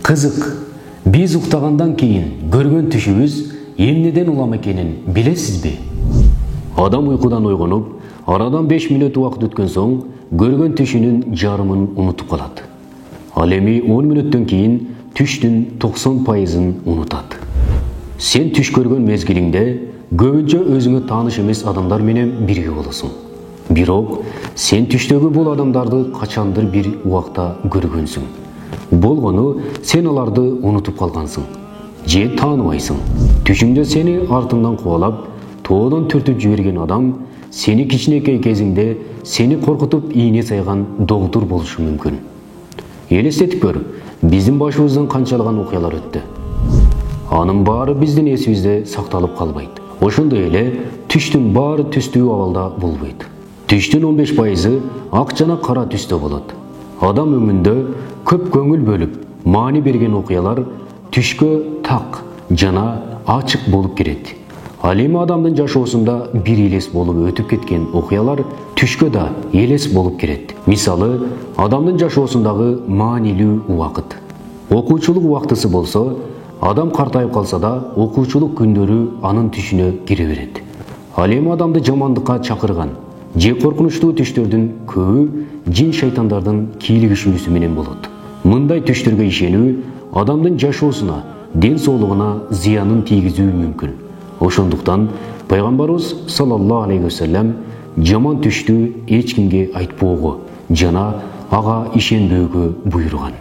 Кызык, биз уктагандан кийин көргөн түшүбүз эмнеден улам экенин билесизби? Адам уйкудан ойгонуп, арадан 5 мүнөт убакыт өткөн соң көргөн түшүнүн жарымын унутуп калат. Ал эми 10 мүнөттөн кийин түштүн 90%-ын унутат. Сен түш көргөн мезгилиңде көбүнчө өзүңө тааныш эмес адамдар менен бирге болосуң. Бирок сен түштөгү бул адамдарды качандыр бир убакта көргөнсүң. Болгону сен аларды унутуп калгансың. Же тааныбайсың. Түшүңдө сени артыңдан кубалап, тоодон түртүп жиберген адам сени кичинекей кезиңде сени коркутуп ийне сайган доктур болушу мүмкүн. Элестетип көр, биздин башыбыздан канчалаган окуялар өттү. Анын баары биздин эсибизде сакталып калбайт. Ошондой эле түштүн баары түстүү абалда болбойт. Түштүн 15%-ы ак жана кара түстө болот. Адам өмүндө көп көңүл бөлүп, маани берген окуялар түшкө так жана ачык болуп кирет. Ал эми адамдын жашоосунда бир элес болуп өтүп кеткен окуялар түшкө да элес болуп кирет. Мисалы, адамдын жашоосундагы маанилүү убакыт. Окуучулук убактысы болсо, адам картайып калса да, окуучулук күндөрү анын түшүнө кире берет. Ал эми адамды жамандыкка чакырган же коркунучтуу түштөрдүн көбү жин шайтандардын кийлигишүүсү менен болот. Мындай түштөргө ишенүү адамдын жашоосуна, ден соолугуна зыянын тийгизүү мүмкүн. Ошондуктан пайгамбарыбыз саллаллаху алейхи вассалам жаман түштү эч кимге айтпоого жана ага ишенбөөгө буйруган.